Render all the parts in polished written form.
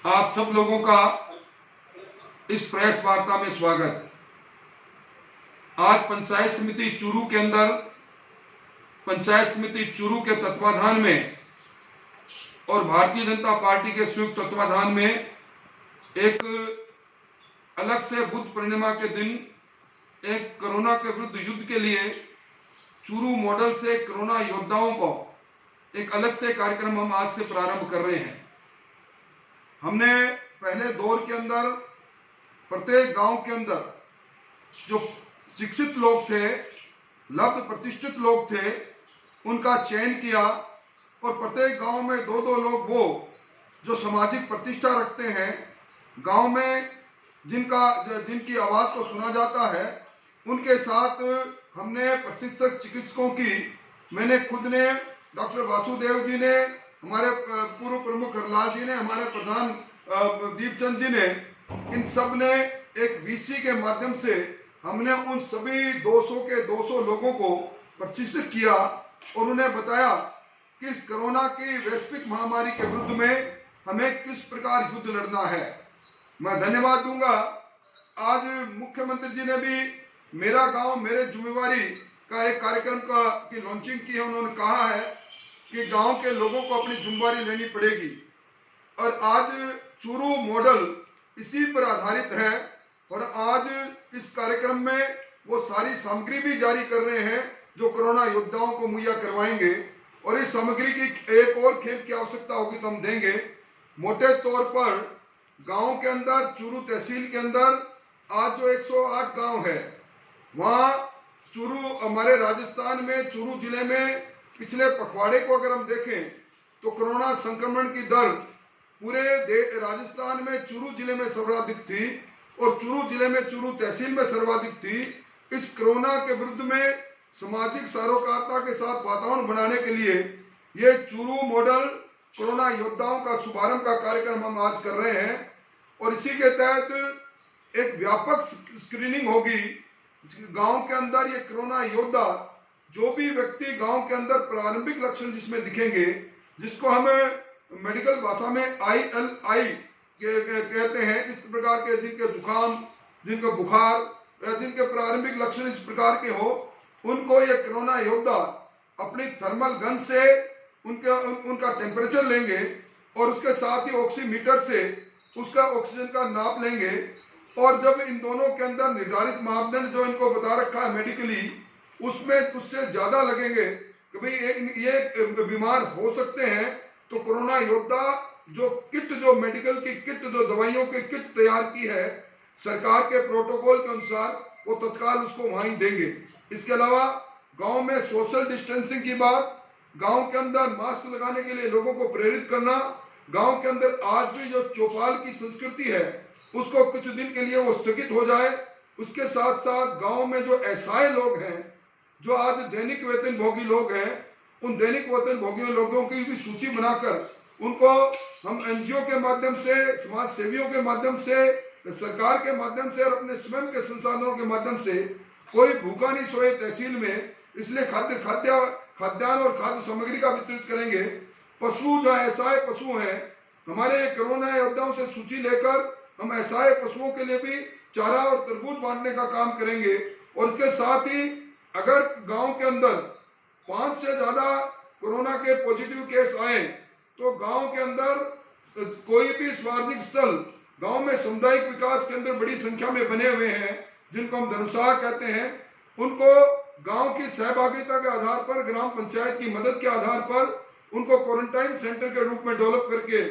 आप सब लोगों का इस प्रेस वार्ता में स्वागत। आज पंचायत समिति चूरू के अंदर पंचायत समिति चूरू के तत्वाधान में और भारतीय जनता पार्टी के संयुक्त तत्वाधान में एक अलग से बुद्ध पूर्णिमा के दिन एक कोरोना के विरुद्ध युद्ध के लिए चूरू मॉडल से कोरोना योद्धाओं को एक अलग से कार्यक्रम हम आज से प्रारंभ कर रहे हैं। हमने पहले दौर के अंदर प्रत्येक गांव के अंदर जो शिक्षित लोग थे, लब्ध प्रतिष्ठित लोग थे, उनका चयन किया और प्रत्येक गांव में दो दो लोग वो जो सामाजिक प्रतिष्ठा रखते हैं, गांव में जिनकी आवाज़ को सुना जाता है, उनके साथ हमने प्रशिक्षक चिकित्सकों की मैंने खुद ने, डॉक्टर वासुदेव जी ने, हमारे पूर्व प्रमुख हरलाल जी ने, हमारे प्रधान दीपचंद जी ने, इन सब ने एक वीसी के माध्यम से हमने उन सभी 200 के 200 लोगों को प्रशिक्षित किया और उन्हें बताया कि इस कोरोना की वैश्विक महामारी के विरुद्ध में हमें किस प्रकार युद्ध लड़ना है। मैं धन्यवाद दूंगा। आज मुख्यमंत्री जी ने भी मेरा गांव मेरे जिम्मेवारी का एक कार्यक्रम की लॉन्चिंग की है। उन्होंने कहा है कि गांव के लोगों को अपनी जिम्मेवारी लेनी पड़ेगी और आज चूरू मॉडल इसी पर आधारित है और आज इस कार्यक्रम में वो सारी सामग्री भी जारी कर रहे हैं जो कोरोना योद्धाओं को मुहैया करवाएंगे और इस सामग्री की एक और खेप की आवश्यकता होगी तो हम देंगे। मोटे तौर पर गांव के अंदर चूरू तहसील के अंदर आज जो 108 गांव है, वहाँ चूरू हमारे राजस्थान में चूरू जिले में पिछले पखवाड़े को अगर हम देखें तो कोरोना संक्रमण की दर पूरे राजस्थान में चूरू जिले में सर्वाधिक थी और चूरू जिले में चूरू तहसील में सर्वाधिक थी। इस कोरोना के विरुद्ध में सामाजिक सारोकारिता के साथ वातावरण बनाने के लिए ये चूरू मॉडल कोरोना योद्धाओं का शुभारंभ का कार्यक्रम हम आज कर रहे हैं और इसी के तहत एक व्यापक स्क्रीनिंग होगी गांव के अंदर। ये कोरोना योद्धा जो भी व्यक्ति गांव के अंदर प्रारंभिक लक्षण जिसमें दिखेंगे, जिसको हमें मेडिकल भाषा में ILI कहते हैं, इस प्रकार के जिनके जुकाम, जिनके बुखार या जिनके प्रारंभिक लक्षण इस प्रकार के हो, उनको ये कोरोना योद्धा अपनी थर्मल गन से उनका टेम्परेचर लेंगे और उसके साथ ही ऑक्सीमीटर से उसका ऑक्सीजन का नाप लेंगे और जब इन दोनों के अंदर निर्धारित मापदंड जो इनको बता रखा है मेडिकली, उसमें उससे ज्यादा लगेंगे कि भाई ये बीमार हो सकते हैं, तो कोरोना योद्धा जो किट, जो मेडिकल की किट, जो दवाइयों की किट तैयार की है सरकार के प्रोटोकॉल के अनुसार, वो तत्काल उसको वहीं देंगे। इसके अलावा गांव में सोशल डिस्टेंसिंग की बात, गांव के अंदर मास्क लगाने के लिए लोगों को प्रेरित करना, गांव के अंदर आज भी जो चौपाल की संस्कृति है उसको कुछ दिन के लिए वो स्थगित हो जाए। उसके साथ साथ गांव में जो असहाय लोग हैं, जो आज दैनिक वेतन भोगी लोग हैं, उन दैनिक वेतन भोगी लोगों की भी सूची बनाकर उनको हम NGO के माध्यम से, समाज सेवियों के माध्यम से, सरकार के माध्यम से और अपने स्वयं के संसाधनों के माध्यम से कोई भूखा नहीं सोए तहसील में, इसलिए खाद्यान्न और खाद्य सामग्री का वितरित करेंगे। पशु जो असहाय पशु हैं, हमारे कोरोना योद्धाओं से सूची लेकर हम असहाय पशुओं के लिए भी चारा और तरबूज बांटने का काम करेंगे और इसके साथ ही अगर गांव के अंदर 5 से ज्यादा कोरोना के पॉजिटिव केस आए तो गांव के अंदर कोई भी सार्वजनिक स्थल, गांव में सामुदायिक विकास केंद्र बड़ी संख्या में बने हुए हैं जिनको हम धर्मशाला कहते हैं, उनको गांव की सहभागिता के आधार पर, ग्राम पंचायत की मदद के आधार पर उनको क्वारंटाइन सेंटर के रूप में डेवलप करके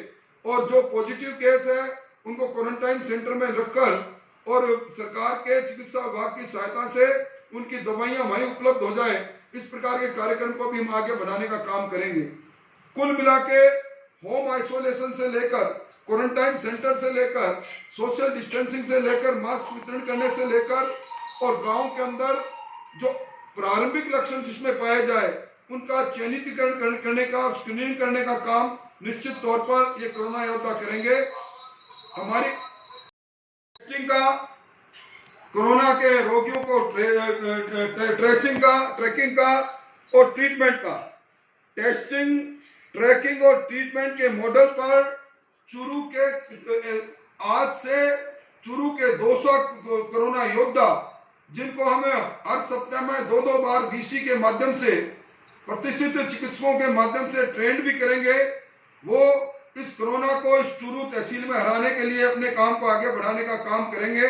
और जो पॉजिटिव केस है उनको क्वारंटाइन सेंटर में रखकर और सरकार के चिकित्सा विभाग की सहायता से उनकी दवाइयां वहीं उपलब्ध हो जाए, इस प्रकार के कार्यक्रम को भी हम आगे बढ़ाने का काम करेंगे। कुल मिला के होम आइसोलेशन से लेकर, क्वारंटाइन सेंटर से लेकर, सोशल डिस्टेंसिंग से लेकर, मास्क वितरण करने से लेकर और गांव के अंदर जो प्रारंभिक लक्षण जिसमें पाए जाए उनका चयनितीकरण करने का और स्क्रीनिंग करने का काम निश्चित तौर पर ये कोरोना योद्धा करेंगे। हमारी टेस्टिंग का, कोरोना के रोगियों को ट्रेसिंग का, ट्रैकिंग का और ट्रीटमेंट का, टेस्टिंग, ट्रैकिंग और ट्रीटमेंट के मॉडल पर चूरू के आज से चूरू के 200 कोरोना योद्धा, जिनको हमें हर सप्ताह में 2-2 बार वीसी के माध्यम से प्रतिष्ठित चिकित्सकों के माध्यम से ट्रेंड भी करेंगे, वो इस कोरोना को इस चूरू तहसील में हराने के लिए अपने काम को आगे बढ़ाने का काम करेंगे।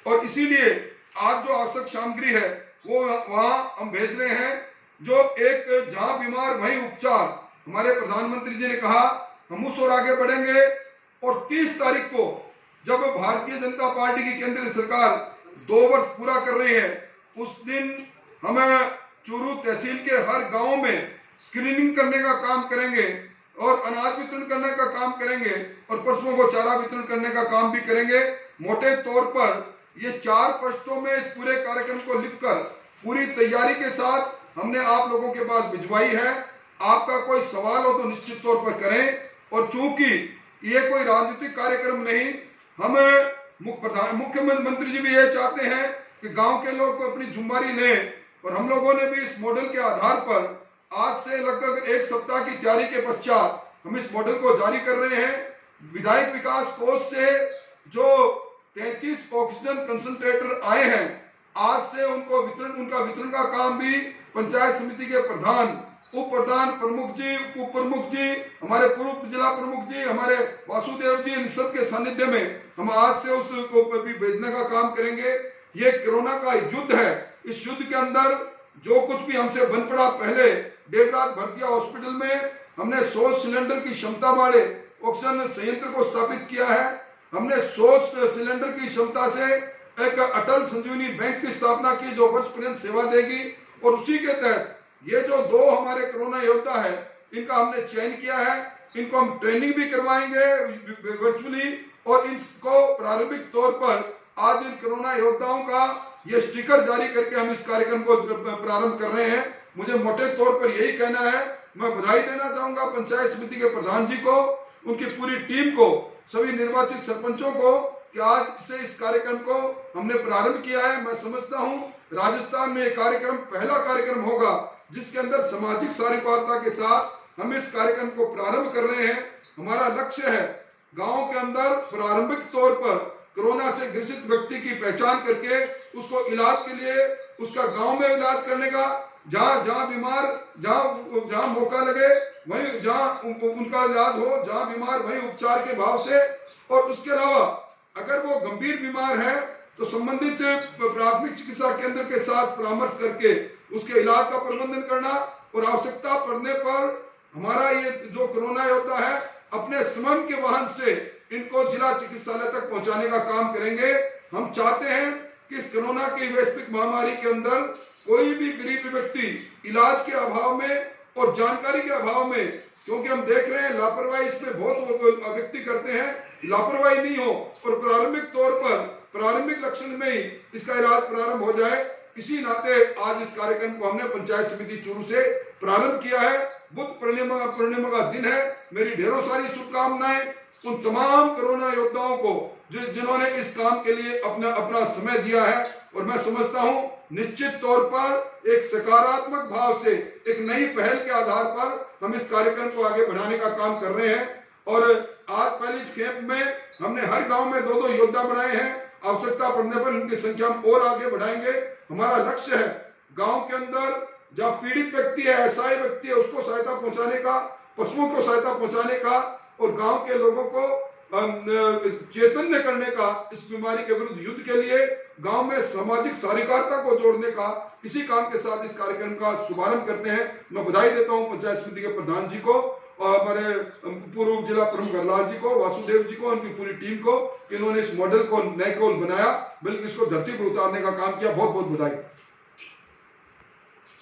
और इसीलिए आज जो आवश्यक सामग्री है वो वहां हम भेज रहे हैं। जो एक जहां बीमार वहीं उपचार, हमारे प्रधानमंत्री जी ने कहा, हम उस ओर आगे बढ़ेंगे। और 30 तारीख को जब भारतीय जनता पार्टी की केंद्रीय सरकार 2 वर्ष पूरा कर रही है, उस दिन हमें चूरू तहसील के हर गांव में स्क्रीनिंग करने का काम करेंगे और अनाज वितरण करने का काम करेंगे और पशुओं को चारा वितरण करने का काम भी करेंगे। मोटे तौर पर ये 4 पृष्ठों में इस पूरे कार्यक्रम को लिखकर पूरी तैयारी के साथ हमने आप लोगों के पास भिजवाई है। आपका कोई सवाल हो तो निश्चित तौर पर करें। और चूंकि ये कोई राजनीतिक कार्यक्रम नहीं, हमें मुख्यमंत्री जी भी ये चाहते हैं कि गांव के लोग अपनी जिम्मेदारी लें। और हम लोगों ने भी इस मॉडल के आधार पर आज से लगभग 1 सप्ताह की तैयारी के पश्चात हम इस मॉडल को जारी कर रहे हैं। विधायक विकास कोष से जो 33 ऑक्सीजन कंसंट्रेटर आए हैं, आज से उनका वितरण का काम भी पंचायत समिति के प्रधान, उप प्रधान, प्रमुख जी, उप प्रमुख जी, हमारे पूर्व जिला प्रमुख जी, हमारे वासुदेव जी, इन सब के सानिध्य में हम आज से उसको भी भेजने का काम करेंगे। ये कोरोना का युद्ध है। इस युद्ध के अंदर जो कुछ भी हमसे बन पड़ा, पहले 1.5 लाख भर्तिया हॉस्पिटल में हमने 100 सिलेंडर की क्षमता वाले ऑक्सीजन संयंत्र को स्थापित किया है। हमने 100 सिलेंडर की क्षमता से एक अटल संजीवनी बैंक की स्थापना की, जो वर्ष पर्यंत सेवा देगी। और उसी के तहत ये जो 2 हमारे कोरोना योद्धा है, इनका हमने चयन किया है। इनको हम ट्रेनिंग भी करवाएंगे वर्चुअली। और इनको प्रारंभिक तौर पर आज इन कोरोना योद्धाओं का ये स्टिकर जारी करके हम इस कार्यक्रम को प्रारंभ कर रहे हैं। मुझे मोटे तौर पर यही कहना है। मैं बधाई देना चाहूंगा पंचायत समिति के प्रधान जी को, उनकी पूरी टीम को, सभी निर्वाचित सरपंचों को कि आज से इस कार्यक्रम को हमने प्रारंभ किया है। मैं समझता हूं राजस्थान में ये कार्यक्रम पहला कार्यक्रम होगा जिसके अंदर सामाजिक सारीवारता के साथ हम इस कार्यक्रम को प्रारंभ कर रहे हैं। हमारा लक्ष्य है गांव के अंदर प्रारंभिक तौर पर कोरोना से ग्रसित व्यक्ति की पहचान करके उसको इलाज के लिए उसका गांव में इलाज करने का, जहां बीमार, जहां मौका लगे वहीं जहां उनका इलाज हो, जहां बीमार वहीं उपचार के भाव से। और उसके अलावा अगर वो गंभीर बीमार है तो संबंधित प्राथमिक चिकित्सा केंद्र के साथ परामर्श करके उसके इलाज का प्रबंधन करना। और आवश्यकता पड़ने पर हमारा ये जो कोरोना योद्धा है अपने स्वयं के वाहन से इनको जिला चिकित्सालय तक पहुंचाने का काम करेंगे। हम चाहते हैं कि इस कोरोना की वैश्विक महामारी के अंदर कोई भी गरीब व्यक्ति इलाज के अभाव में और जानकारी के अभाव में, क्योंकि हम देख रहे हैं लापरवाही इसमें बहुत व्यक्ति करते हैं, लापरवाही नहीं हो और प्रारंभिक तौर पर प्रारंभिक लक्षण में ही इसका इलाज प्रारंभ हो जाए। इसी नाते आज इस कार्यक्रम को हमने पंचायत समिति चूरू से प्रारंभ किया है। बुद्ध पूर्णिमा का दिन है। मेरी ढेरों सारी शुभकामनाएं उन तमाम कोरोना योद्धाओं को जिन्होंने इस काम के लिए अपना समय दिया है। और मैं समझता हूं निश्चित तौर पर एक सकारात्मक भाव से एक नई पहल के आधार पर हम इस कार्यक्रम को आगे बढ़ाने का काम कर रहे हैं। और आज पहली कैंप में हमने हर गांव में 2-2 योद्धा बनाए हैं। आवश्यकता पड़ने पर इनकी संख्या हम और आगे बढ़ाएंगे। हमारा लक्ष्य है गांव के अंदर जहाँ पीड़ित व्यक्ति है, असहाय व्यक्ति है, उसको सहायता पहुंचाने का, पशुओं को सहायता पहुंचाने का और गांव के लोगों को चैतन्य करने का इस बीमारी के विरुद्ध युद्ध के लिए गांव में सामाजिक सारीकारिता को जोड़ने का इसी काम के साथ इस कार्यक्रम का शुभारंभ करते हैं। मैं बधाई देता हूं पंचायत समिति के प्रधान जी को और हमारे पूर्व जिला प्रमुख हरलाल जी को, वासुदेव जी को, उनकी पूरी टीम को, इन्होंने इस मॉडल को नए को बनाया, बल्कि इसको धरती पर उतारने का काम किया। बहुत बहुत बधाई।